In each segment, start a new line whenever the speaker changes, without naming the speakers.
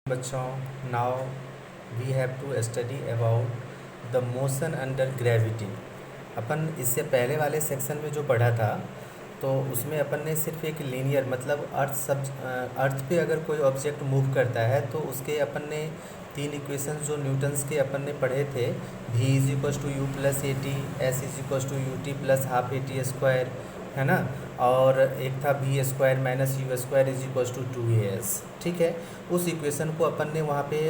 बच्चों, now we have to study about the motion under gravity. अपन इससे पहले वाले सेक्शन में जो पढ़ा था तो उसमें अपन ने सिर्फ एक लीनियर मतलब अर्थ पे अगर कोई ऑब्जेक्ट मूव करता है तो उसके अपन ने तीन इक्वेशंस जो न्यूटन्स के अपन ने पढ़े थे, v is equals to u plus a t, s is equals to u t plus half a t square, है ना। और एक था v square minus u square is equals to 2as। ठीक है, उस इक्वेशन को अपन ने वहाँ पे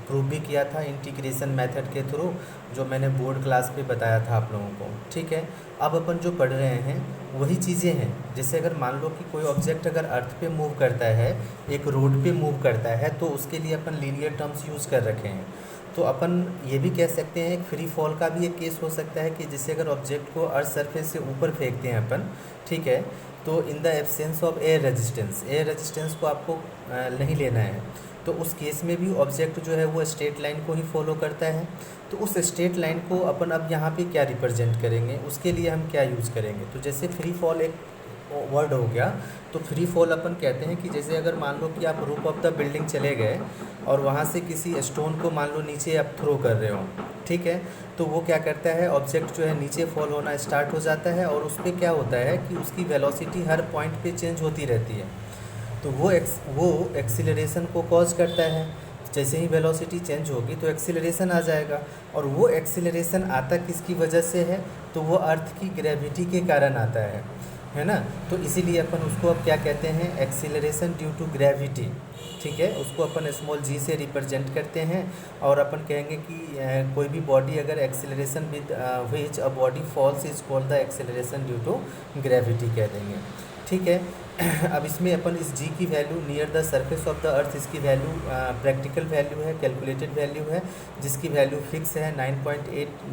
प्रूव भी किया था इंटीग्रेशन मेथड के थ्रू, जो मैंने बोर्ड क्लास पे बताया था आप लोगों को। ठीक है, अब अपन जो पढ़ रहे हैं वही चीज़ें हैं। जैसे अगर मान लो कि कोई ऑब्जेक्ट अगर अर्थ पे मूव करता है, एक रोड पे मूव करता है, तो उसके लिए अपन लीनियर टर्म्स यूज़ कर रखे हैं। तो अपन ये भी कह सकते हैं एक फ्री फॉल का भी एक केस हो सकता है कि जिससे अगर ऑब्जेक्ट को अर्थ सरफेस से ऊपर फेंकते हैं अपन, ठीक है, तो in the absence of air resistance को आपको नहीं लेना है, तो उस केस में भी ऑब्जेक्ट जो है वो स्ट्रेट लाइन को ही फॉलो करता है। तो उस स्ट्रेट लाइन को अपन अब यहाँ पे क्या रिप्रेजेंट करेंगे, उसके लिए हम क्या यूज़ करेंगे। तो जैसे फ्री फॉल एक वर्ड हो गया, तो फ्री फॉल अपन कहते हैं कि जैसे अगर मान लो कि आप रूफ ऑफ द बिल्डिंग चले गए और वहाँ से किसी स्टोन को मान लो नीचे आप थ्रो कर रहे हो, ठीक है, तो वो क्या करता है, ऑब्जेक्ट जो है नीचे फॉल होना स्टार्ट हो जाता है और उस पर क्या होता है कि उसकी वेलोसिटी हर पॉइंट पे चेंज होती रहती है। तो वो एक्सीलरेशन को कॉज करता है। जैसे ही वेलोसिटी चेंज होगी तो एक्सीलरेशन आ जाएगा, और वो एक्सीलरेशन आता किसकी वजह से है, तो वो अर्थ की ग्रेविटी के कारण आता है ना। तो इसीलिए अपन उसको अब क्या कहते हैं, एक्सीलरेशन ड्यू टू ग्रेविटी। ठीक है, उसको अपन स्मॉल जी से रिप्रेजेंट करते हैं, और अपन कहेंगे कि कोई भी बॉडी अगर acceleration with which a body falls is called the acceleration due to gravity कह देंगे। ठीक है, अब इसमें अपन इस जी की value near the surface of the earth, इसकी वैल्यू प्रैक्टिकल वैल्यू है, कैलकुलेटेड वैल्यू है, जिसकी वैल्यू फिक्स है 9.8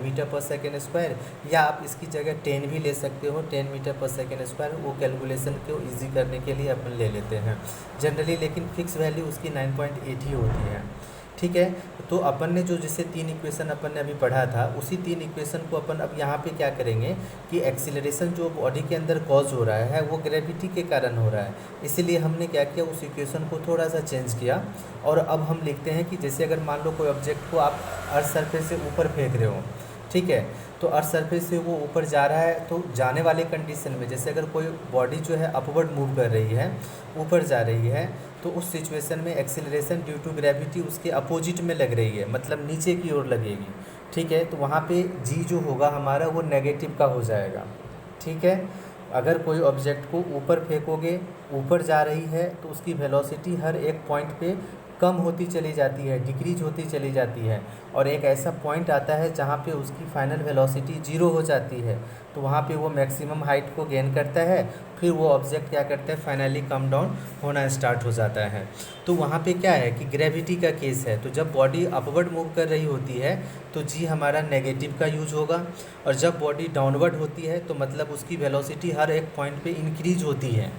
मीटर पर सेकेंड स्क्वायर, या आप इसकी जगह 10 भी ले सकते हो, 10 मीटर पर सेकेंड स्क्वायर। वो कैलकुलेशन को इजी करने के लिए अपन ले लेते हैं जनरली, लेकिन फिक्स वैल्यू उसकी 9.8 ही होती है। ठीक है, तो अपन ने जो जैसे तीन इक्वेशन अपन ने अभी पढ़ा था, उसी तीन इक्वेशन को अपन अब यहाँ पे क्या करेंगे कि एक्सीलरेशन जो बॉडी के अंदर कॉज हो रहा है वो ग्रेविटी के कारण हो रहा है, इसीलिए हमने क्या किया, उस इक्वेशन को थोड़ा सा चेंज किया। और अब हम लिखते हैं कि जैसे अगर मान लो कोई ऑब्जेक्ट को आप अर्थ सरफेस से ऊपर फेंक रहे हो, ठीक है, तो अर्थ सरफेस से वो ऊपर जा रहा है, तो जाने वाले कंडीशन में जैसे अगर कोई बॉडी जो है अपवर्ड मूव कर रही है, ऊपर जा रही है, तो उस सिचुएशन में एक्सीलरेशन ड्यू टू ग्रेविटी उसके अपोजिट में लग रही है, मतलब नीचे की ओर लगेगी। ठीक है, तो वहाँ पे जी जो होगा हमारा वो नेगेटिव का हो जाएगा। ठीक है, अगर कोई ऑब्जेक्ट को ऊपर फेंकोगे, ऊपर जा रही है, तो उसकी वेलोसिटी हर एक पॉइंट पे कम होती चली जाती है, डिक्रीज होती चली जाती है, और एक ऐसा पॉइंट आता है जहाँ पे उसकी फाइनल वेलोसिटी 0 हो जाती है, तो वहाँ पे वो मैक्सिमम हाइट को गेन करता है, फिर वो ऑब्जेक्ट क्या करता है, फाइनली कम डाउन होना स्टार्ट हो जाता है। तो वहाँ पे क्या है कि ग्रेविटी का केस है, तो जब बॉडी अपवर्ड मूव कर रही होती है तो जी हमारा नेगेटिव का यूज होगा, और जब बॉडी डाउनवर्ड होती है तो मतलब उसकी वेलोसिटी हर एक पॉइंट पे इंक्रीज होती है,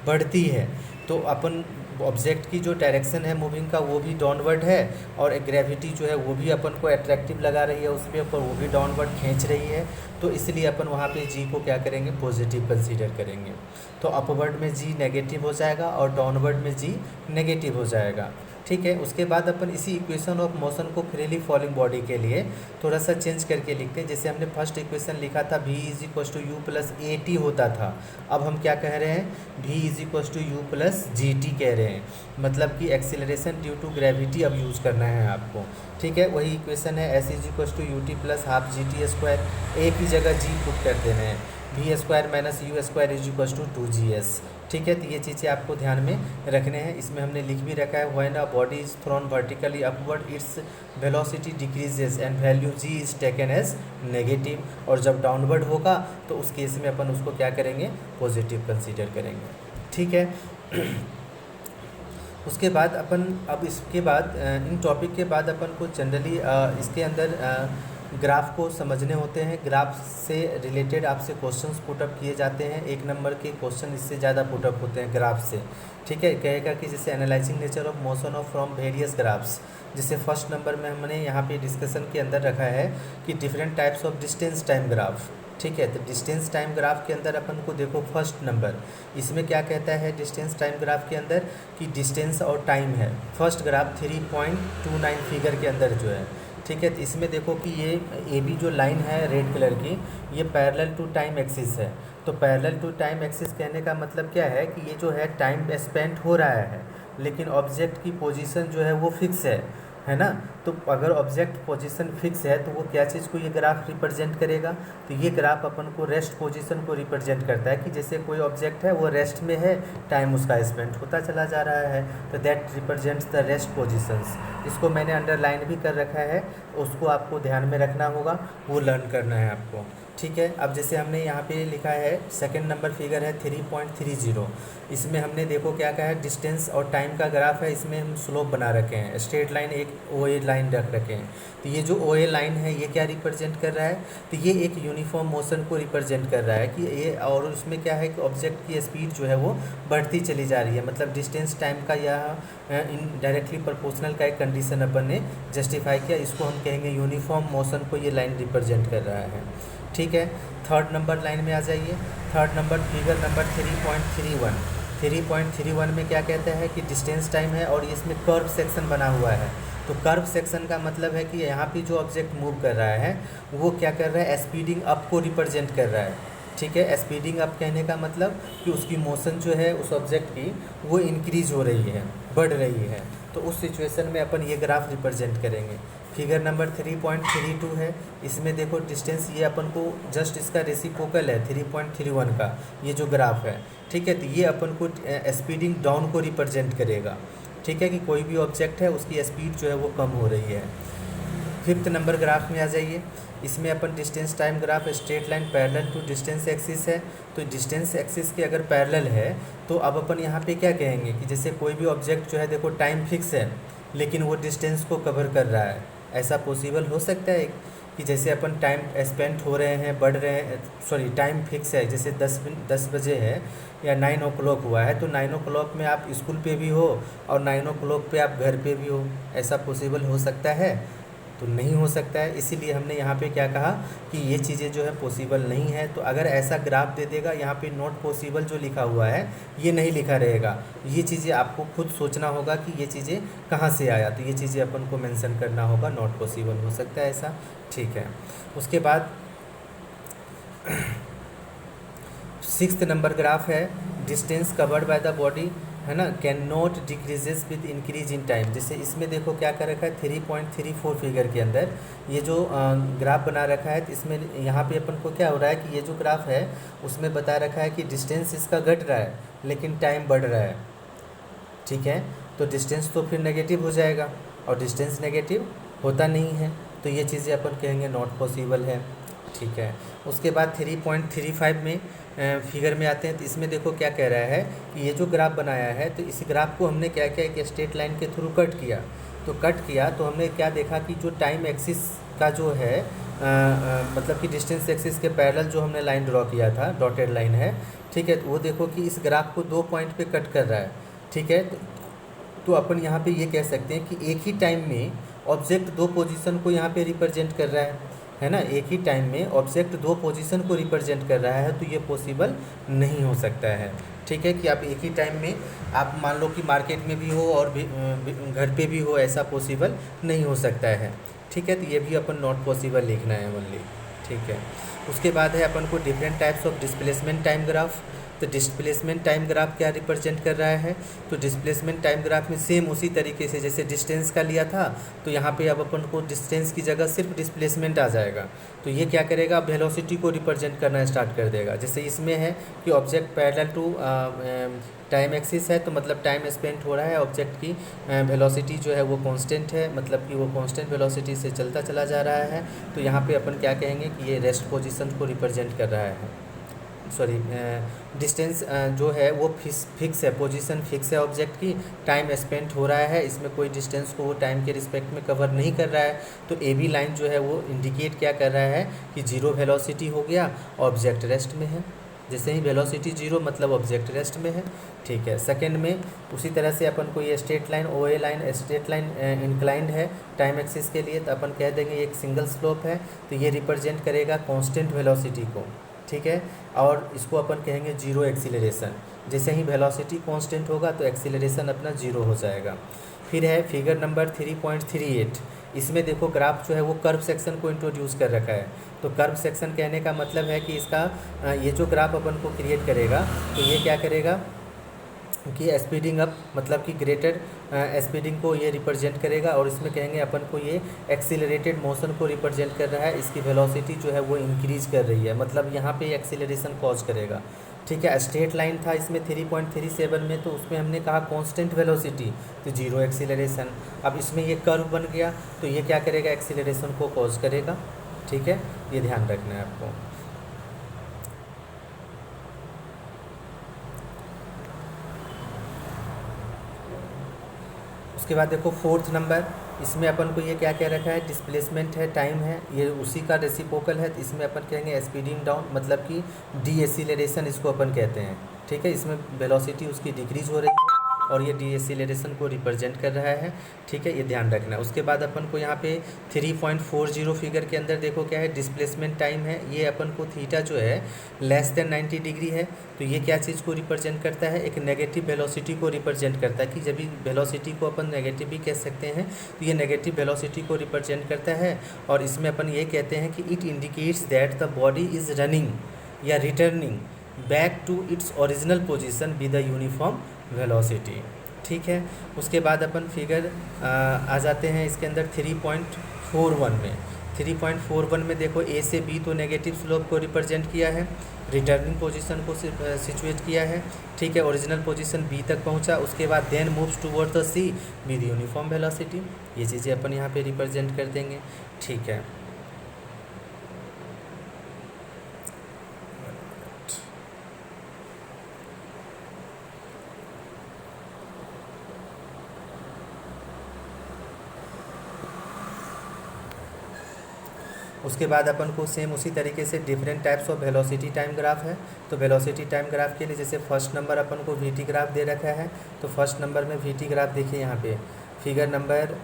बढ़ती है। तो अपन ऑब्जेक्ट की जो डायरेक्शन है मूविंग का वो भी डाउनवर्ड है, और एक ग्रेविटी जो है वो भी अपन को अट्रैक्टिव लगा रही है उस पर वो भी डाउनवर्ड खींच रही है, तो इसलिए अपन वहाँ पे जी को क्या करेंगे, पॉजिटिव कंसीडर करेंगे। तो अपवर्ड में जी नेगेटिव हो जाएगा और डाउनवर्ड में जी नेगेटिव हो जाएगा। ठीक है, उसके बाद अपन इसी इक्वेशन ऑफ मोशन को फ्रीली फॉलिंग बॉडी के लिए थोड़ा सा चेंज करके लिखते हैं। जैसे हमने फर्स्ट इक्वेशन लिखा था v is equal to u plus a t होता था, अब हम क्या कह रहे हैं, v is equal to u plus g t कह रहे हैं, मतलब कि एक्सीलरेशन ड्यू टू ग्रेविटी अब यूज़ करना है आपको। ठीक है, वही इक्वेशन है s is equal to u t plus half g t square, a की जगह जी पुट कर देना है, v square minus u square is equal to 2gs। ठीक है, तो ये चीज़ें आपको ध्यान में रखने हैं। इसमें हमने लिख भी रखा है, when a body is thrown vertically upward its velocity decreases and value g is taken as negative, और जब डाउनवर्ड होगा तो उस केस में अपन उसको क्या करेंगे, पॉजिटिव कंसीडर करेंगे। ठीक है, उसके बाद अपन अब इसके बाद इन टॉपिक के बाद अपन को जनरली इसके अंदर ग्राफ को समझने होते हैं। ग्राफ से रिलेटेड आपसे क्वेश्चंस पुटअप किए जाते हैं, एक नंबर के क्वेश्चन इससे ज़्यादा पुटअप होते हैं ग्राफ से। ठीक है, कहेगा कि जैसे analysing nature of motion of from various graphs, जैसे फर्स्ट नंबर में हमने यहाँ पे डिस्कशन के अंदर रखा है कि different types of distance time graph. ठीक है। तो डिस्टेंस टाइम ग्राफ के अंदर अपन को देखो फर्स्ट नंबर, इसमें क्या कहता है डिस्टेंस टाइम ग्राफ के अंदर कि डिस्टेंस और टाइम है। फर्स्ट ग्राफ 3.29 फिगर के अंदर जो है, ठीक है। तो इसमें देखो कि ये ए बी जो लाइन है रेड कलर की, ये पैरेलल टू टाइम एक्सिस है। तो पैरेलल टू टाइम एक्सिस कहने का मतलब क्या है कि ये जो है टाइम स्पेंड हो रहा है, लेकिन ऑब्जेक्ट की पोजीशन जो है वो फिक्स है ना। तो अगर ऑब्जेक्ट पोजीशन फिक्स है तो वो क्या चीज़ को ये ग्राफ रिप्रेजेंट करेगा, तो ये ग्राफ अपन को रेस्ट पोजीशन को रिप्रेजेंट करता है कि जैसे कोई ऑब्जेक्ट है वो रेस्ट में है, टाइम उसका स्पेंड होता चला जा रहा है, तो that represents the rest positions. इसको मैंने अंडरलाइन भी कर रखा है, उसको आपको ध्यान में रखना होगा, वो लर्न करना है आपको, ठीक है। अब जैसे हमने यहाँ पे लिखा है सेकंड नंबर फिगर है 3.30, इसमें हमने देखो क्या कहा है डिस्टेंस और टाइम का ग्राफ है, इसमें हम स्लोप बना रखे हैं, स्ट्रेट लाइन एक ओ ए लाइन रख रखे हैं। तो ये जो ओ ए लाइन है ये क्या रिप्रेजेंट कर रहा है, तो ये एक यूनिफॉर्म मोशन को रिप्रेजेंट कर रहा है कि ये, और उसमें क्या है कि ऑब्जेक्ट की स्पीड जो है वो बढ़ती चली जा रही है, मतलब डिस्टेंस टाइम का यह इनडायरेक्टली प्रोपोर्शनल का एक कंडीशन अपन ने जस्टिफाई किया, इसको हम कहेंगे यूनिफॉर्म मोशन को ये लाइन रिप्रेजेंट कर रहा है, ठीक है। थर्ड नंबर लाइन में आ जाइए। थर्ड नंबर फिगर नंबर 3.31 में क्या कहता है कि डिस्टेंस टाइम है और इसमें कर्व सेक्शन बना हुआ है। तो कर्व सेक्शन का मतलब है कि यहाँ पे जो ऑब्जेक्ट मूव कर रहा है वो क्या कर रहा है, स्पीडिंग अप को रिप्रेजेंट कर रहा है, ठीक है। स्पीडिंग अप कहने का मतलब कि उसकी मोशन जो है उस ऑब्जेक्ट की वो इंक्रीज हो रही है, बढ़ रही है। तो उस सिचुएशन में अपन ये ग्राफ रिप्रेजेंट करेंगे। फिगर नंबर 3.32 है, इसमें देखो डिस्टेंस ये अपन को जस्ट इसका रेसिप्रोकल है 3.31 का ये जो ग्राफ है, ठीक है। तो ये अपन को स्पीडिंग डाउन को रिप्रेजेंट करेगा, ठीक है, कि कोई भी ऑब्जेक्ट है उसकी स्पीड जो है वो कम हो रही है। फिफ्थ नंबर ग्राफ में आ जाइए, इसमें अपन distance time graph straight line parallel to distance axis है। तो डिस्टेंस एक्सिस के अगर पैरेलल है तो अब अपन यहाँ पे क्या कहेंगे कि जैसे कोई भी ऑब्जेक्ट जो है देखो टाइम फिक्स है लेकिन वो डिस्टेंस को कवर कर रहा है, ऐसा पॉसिबल हो सकता है कि जैसे अपन टाइम स्पेंड हो रहे हैं, बढ़ रहे हैं, सॉरी टाइम फिक्स है, जैसे 10 बजे है या 9 o'clock हुआ है, तो 9 o'clock में आप स्कूल पे भी हो और 9 o'clock पे आप घर पे भी हो, ऐसा पॉसिबल हो सकता है? तो नहीं हो सकता है। इसीलिए हमने यहाँ पे क्या कहा कि ये चीज़ें जो है पॉसिबल नहीं है। तो अगर ऐसा ग्राफ दे देगा, यहाँ पे नॉट पॉसिबल जो लिखा हुआ है ये नहीं लिखा रहेगा, ये चीज़ें आपको खुद सोचना होगा कि ये चीज़ें कहाँ से आया, तो ये चीज़ें अपन को मेंशन करना होगा, नॉट पॉसिबल हो सकता है ऐसा, ठीक है। उसके बाद 6th नंबर ग्राफ है distance covered by the body, है ना, can not decreases with increase in time. जैसे इसमें देखो क्या कर रखा है 3.34 फिगर के अंदर ये जो ग्राफ बना रखा है, तो इसमें यहाँ पे अपन को क्या हो रहा है कि ये जो ग्राफ है उसमें बता रखा है कि डिस्टेंस इसका घट रहा है लेकिन टाइम बढ़ रहा है, ठीक है। तो डिस्टेंस तो फिर नेगेटिव हो जाएगा और डिस्टेंस नेगेटिव होता नहीं है, तो ये चीज़ें अपन कहेंगे नॉट पॉसिबल है, ठीक है। उसके बाद 3.35 में फिगर में आते हैं, तो इसमें देखो क्या कह रहा है कि ये जो ग्राफ बनाया है तो इस ग्राफ को हमने क्या किया कि स्ट्रेट लाइन के थ्रू कट किया। तो कट किया तो हमने क्या देखा कि जो टाइम एक्सिस का जो है मतलब कि डिस्टेंस एक्सिस के पैरेलल जो हमने लाइन ड्रॉ किया था, डॉटेड लाइन है, ठीक है। तो वो देखो कि इस ग्राफ को 2 पॉइंट पे कट कर रहा है, ठीक है। तो अपन यहाँ पे ये कह सकते हैं कि एक ही टाइम में ऑब्जेक्ट 2 पोजीशन को यहाँ पे रिप्रेजेंट कर रहा है ना, एक ही टाइम में ऑब्जेक्ट 2 पोजीशन को रिप्रेजेंट कर रहा है, तो ये पॉसिबल नहीं हो सकता है, ठीक है। कि आप एक ही टाइम में आप मान लो कि मार्केट में भी हो और भी घर पे भी हो, ऐसा पॉसिबल नहीं हो सकता है, ठीक है। तो ये भी अपन नॉट पॉसिबल लिखना है ओनली, ठीक है। उसके बाद है अपन को different types of displacement time graph. तो डिस्प्लेसमेंट टाइम ग्राफ क्या रिप्रेजेंट कर रहा है, तो डिस्प्लेसमेंट टाइम ग्राफ में सेम उसी तरीके से जैसे डिस्टेंस का लिया था, तो यहाँ पे अब अपन को डिस्टेंस की जगह सिर्फ डिस्प्लेसमेंट आ जाएगा। तो ये क्या करेगा, वेलोसिटी को रिप्रेजेंट करना स्टार्ट कर देगा। जैसे इसमें है कि object parallel to time axis है, तो मतलब टाइम स्पेंड हो रहा है, ऑब्जेक्ट की वेलोसिटी जो है वो कांस्टेंट है, मतलब कि वो कांस्टेंट वेलोसिटी से चलता चला जा रहा है। तो यहाँ पे अपन क्या कहेंगे कि ये रेस्ट पोजीशन को रिप्रेजेंट कर रहा है, सॉरी डिस्टेंस जो है वो फिक्स है, पोजीशन फिक्स है ऑब्जेक्ट की, टाइम स्पेंड हो रहा है, इसमें कोई डिस्टेंस को वो टाइम के रिस्पेक्ट में कवर नहीं कर रहा है। तो ए बी लाइन जो है वो इंडिकेट क्या कर रहा है कि 0 वेलोसिटी हो गया, ऑब्जेक्ट रेस्ट में है, जैसे ही वेलोसिटी जीरो मतलब ऑब्जेक्ट रेस्ट में है। ठीक है, सेकंड में उसी तरह से अपन को ये स्ट्रेट लाइन ओ ए लाइन स्ट्रेट लाइन इंक्लाइंड है टाइम एक्सिस के लिए, तो अपन कह देंगे एक सिंगल स्लोप है, तो ये रिप्रेजेंट करेगा कांस्टेंट वेलोसिटी को। ठीक है, और इसको अपन कहेंगे जीरो एक्सीलरेशन। जैसे ही वेलोसिटी कांस्टेंट होगा तो एक्सीलरेशन अपना जीरो हो जाएगा। फिर है फिगर नंबर 3.38। इसमें देखो ग्राफ जो है वो कर्व सेक्शन को इंट्रोड्यूस कर रखा है। तो कर्व सेक्शन कहने का मतलब है कि इसका ये जो ग्राफ अपन को क्रिएट करेगा तो ये क्या करेगा कि स्पीडिंग अप मतलब कि ग्रेटर स्पीडिंग को ये रिप्रेजेंट करेगा, और इसमें कहेंगे अपन को ये एक्सीलरेटेड मोशन को रिप्रेजेंट कर रहा है। इसकी वेलोसिटी जो है वो इंक्रीज कर रही है, मतलब यहाँ पे एक्सीलरेशन कॉज करेगा। ठीक है, स्ट्रेट लाइन था इसमें 3.37 में, तो उसमें हमने कहा कांस्टेंट वेलोसिटी तो जीरो एक्सीलरेशन। अब इसमें ये कर्व बन गया तो ये क्या करेगा, एक्सीलरेशन को कॉज करेगा। ठीक है, ये ध्यान रखना है आपको। उसके बाद देखो फोर्थ नंबर, इसमें अपन को ये क्या कह रखा है, डिस्प्लेसमेंट है, टाइम है, ये उसी का रेसिप्रोकल है। तो इसमें अपन कहेंगे स्पीडिंग डाउन मतलब कि डी एक्सीलरेशन इसको अपन कहते हैं। ठीक है, इसमें वेलोसिटी उसकी डिक्रीज हो रही है और ये डी एक्सीलरेशन को रिप्रेजेंट कर रहा है। ठीक है, ये ध्यान रखना है। उसके बाद अपन को यहाँ पे 3.40 फिगर के अंदर देखो क्या है, डिस्प्लेसमेंट टाइम है। ये अपन को थीटा जो है लेस देन 90 डिग्री है, तो ये क्या चीज़ को रिप्रेजेंट करता है, एक नेगेटिव वेलोसिटी को रिप्रेजेंट करता है। कि जब भी वेलोसिटी को अपन नेगेटिव भी कह सकते हैं, तो ये नेगेटिव वेलोसिटी को रिप्रेजेंट करता है। और इसमें अपन ये कहते हैं कि it indicates that the body is running या returning back to its original position with the uniform velocity. ठीक है, उसके बाद अपन फिगर आ जाते हैं इसके अंदर 3.41 में। 3.41 में देखो ए से बी तो नेगेटिव स्लोप को रिप्रेजेंट किया है, रिटर्निंग पोजीशन को सिचुएट किया है। ठीक है, ओरिजिनल पोजीशन बी तक पहुंचा, उसके बाद then moves towards the sea with uniform velocity. ये चीज़ें अपन यहाँ पे रिप्रेजेंट कर देंगे। ठीक है, उसके बाद अपन को सेम उसी तरीके से different types of velocity time graph है। तो वेलोसिटी टाइम ग्राफ के लिए जैसे फर्स्ट नंबर अपन को वीटी ग्राफ दे रखा है, तो फर्स्ट नंबर में वीटी ग्राफ देखिए यहाँ पे फिगर नंबर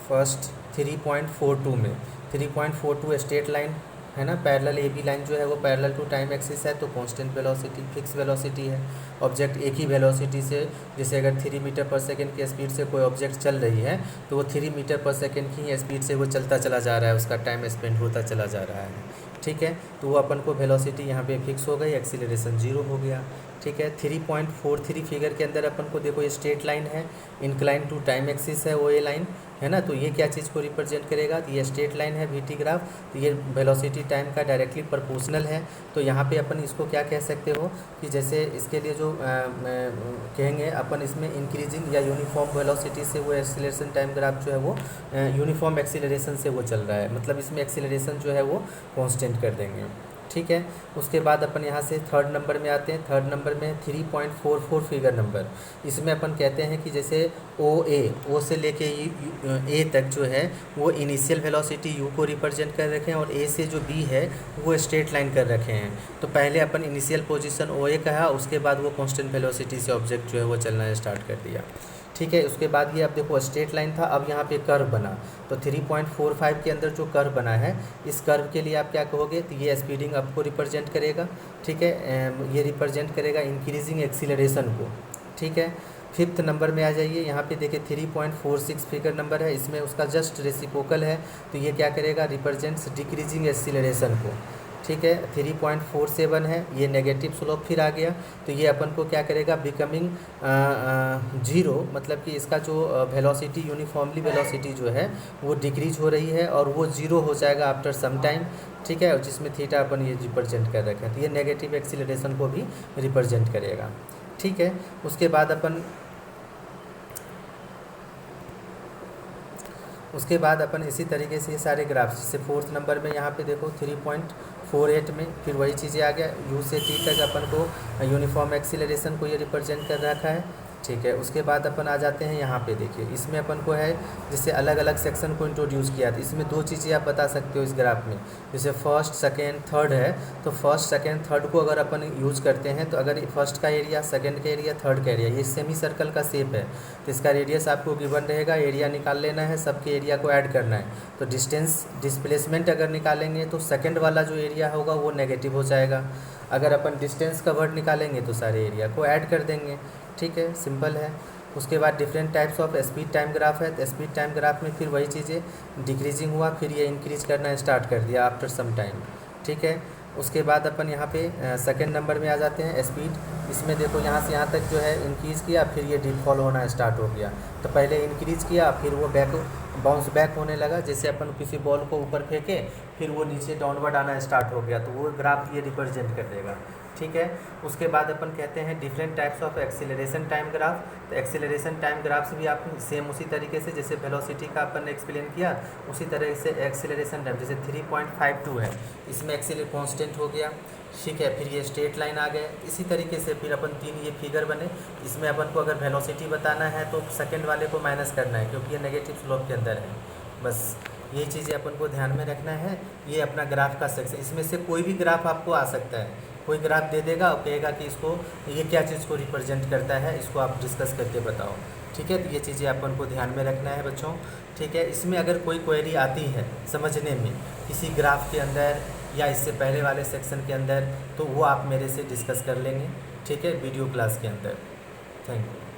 फर्स्ट 3.42 में 3.42 स्ट्रेट लाइन है ना, पैरेलल ए बी लाइन जो है वो पैरेलल टू टाइम एक्सिस है, तो कांस्टेंट वेलोसिटी फिक्स वेलोसिटी है। ऑब्जेक्ट एक ही वेलोसिटी से, जैसे अगर 3 मीटर पर सेकंड की स्पीड से कोई ऑब्जेक्ट चल रही है तो वो 3 मीटर पर सेकंड की स्पीड से वो चलता चला जा रहा है, उसका टाइम स्पेंड होता चला जा रहा है। ठीक है, तो वो अपन को वेलोसिटी यहाँ पे फिक्स हो गई, एक्सीलरेशन जीरो हो गया। ठीक है, 3.43 फिगर के अंदर अपन को देखो ये स्ट्रेट लाइन है, इंक्लाइन टू टाइम एक्सिस है वो ए लाइन है ना, तो ये क्या चीज़ को रिप्रेजेंट करेगा, तो ये स्ट्रेट लाइन है वीटी ग्राफ, तो ये वेलोसिटी टाइम का डायरेक्टली प्रोपोर्शनल है। तो यहाँ पे अपन इसको क्या कह सकते हो कि जैसे इसके लिए जो कहेंगे अपन इसमें इंक्रीजिंग या यूनिफॉर्म वेलोसिटी से वो एक्सीलरेशन टाइम ग्राफ जो है वो यूनिफॉर्म एक्सीलरेशन से वो चल रहा है, मतलब इसमें एक्सीलरेशन जो है वो कांस्टेंट कर देंगे। ठीक है, उसके बाद अपन यहाँ से थर्ड नंबर में आते हैं। थर्ड नंबर में 3.44 फिगर नंबर, इसमें अपन कहते हैं कि जैसे ओ से लेके ए तक जो है वो इनिशियल वेलोसिटी यू को रिप्रेजेंट कर रखे हैं, और ए से जो बी है वो स्ट्रेट लाइन कर रखे हैं। तो पहले अपन इनिशियल पोजीशन ओ ए कहा, उसके बाद वो कांस्टेंट वेलोसिटी से ऑब्जेक्ट जो है वो चलना स्टार्ट कर दिया। ठीक है, उसके बाद ये अब देखो स्ट्रेट लाइन था, अब यहाँ पे कर्व बना, तो 3.45 के अंदर जो कर्व बना है, इस कर्व के लिए आप क्या कहोगे, तो ये स्पीडिंग अप को रिप्रेजेंट करेगा। ठीक है, ये रिप्रेजेंट करेगा इंक्रीजिंग एक्सीलरेशन को। ठीक है, फिफ्थ नंबर में आ जाइए, यहाँ पे देखिए 3.46 फिगर नंबर है, इसमें उसका जस्ट रेसिप्रोकल है, तो ये क्या करेगा, रिप्रेजेंट्स डिक्रीजिंग एक्सीलरेशन को। ठीक है, 3.47 है, ये नेगेटिव स्लोप फिर आ गया, तो ये अपन को क्या करेगा, बिकमिंग जीरो, मतलब कि इसका जो वेलोसिटी यूनिफॉर्मली वेलोसिटी जो है वो डिक्रीज हो रही है और वो जीरो हो जाएगा आफ्टर सम टाइम। ठीक है, जिसमें थीटा अपन ये रिप्रेजेंट कर रखा है, तो ये नेगेटिव एक्सीलरेशन को भी रिप्रेजेंट करेगा। ठीक है, उसके बाद अपन इसी तरीके से ये सारे ग्राफ्स, जैसे फोर्थ नंबर में यहाँ पे देखो 3.48 में फिर वही चीज़ें आ गया, यू से टी तक अपन को यूनिफॉर्म एक्सीलरेशन को ये रिप्रेजेंट कर रखा है। ठीक है। उसके बाद अपन आ जाते हैं यहाँ पे, देखिए इसमें अपन को है जैसे अलग अलग सेक्शन को इंट्रोड्यूस किया था। इसमें दो चीज़ें आप बता सकते हो इस ग्राफ में, जैसे फर्स्ट सेकेंड थर्ड है, तो फर्स्ट सेकेंड थर्ड को अगर अपन यूज़ करते हैं तो अगर फर्स्ट का एरिया, सेकेंड का एरिया, थर्ड का एरिया, ये सेमी सर्कल का शेप है तो इसका रेडियस आपको गिवन रहेगा, एरिया निकाल लेना है, सबके एरिया को ऐड करना है। तो डिस्टेंस डिस्प्लेसमेंट अगर निकालेंगे तो सेकेंड वाला जो एरिया होगा वो नेगेटिव हो जाएगा। अगर अपन डिस्टेंस का वर्ड निकालेंगे तो सारे एरिया को ऐड कर देंगे। ठीक है, सिंपल है। उसके बाद different types of speed time graph है, तो स्पीड टाइम ग्राफ में फिर वही चीज़ें डिक्रीजिंग हुआ, फिर ये इंक्रीज करना स्टार्ट कर दिया आफ्टर सम टाइम। ठीक है। उसके बाद अपन यहाँ पे सेकंड नंबर में आ जाते हैं स्पीड। इसमें देखो यहाँ से यहाँ तक जो है इंक्रीज़ किया, फिर ये डीप फॉल होना स्टार्ट हो गया। तो पहले इंक्रीज़ किया, फिर वो बाउंस बैक होने लगा, जैसे अपन किसी बॉल को ऊपर फेंके फिर वो नीचे डाउनवर्ड आना स्टार्ट हो गया, तो वो ग्राफ ये रिप्रेजेंट कर देगा। ठीक है। उसके बाद अपन कहते हैं different types of acceleration time graph. तो एक्सीलरेशन टाइम ग्राफ से भी आप सेम उसी तरीके से जैसे वेलोसिटी का अपन ने एक्सप्लेन किया, उसी तरह से एक्सीलरेशन टाइम जैसे 3.52 है, इसमें एक्सीलर कांस्टेंट हो गया। ठीक है। फिर ये स्ट्रेट लाइन आ गए, इसी तरीके से फिर अपन तीन ये फिगर बने। इसमें अपन को अगर वेलोसिटी बताना है तो सेकंड वाले को माइनस करना है क्योंकि ये नेगेटिव स्लोप के अंदर है। बस ये चीज़ें अपन को ध्यान में रखना है। ये अपना ग्राफ का सेक्शन, इसमें से कोई भी ग्राफ आपको आ सकता है, कोई ग्राफ दे देगा और कहेगा कि इसको ये क्या चीज़ को रिप्रेजेंट करता है, इसको आप डिस्कस करके बताओ। ठीक है। तो ये चीज़ें अपन को ध्यान में रखना है बच्चों। ठीक है। इसमें अगर कोई क्वेरी आती है समझने में किसी ग्राफ के अंदर या इससे पहले वाले सेक्शन के अंदर, तो वो आप मेरे से डिस्कस कर लेंगे। ठीक है, वीडियो क्लास के अंदर। Thank you.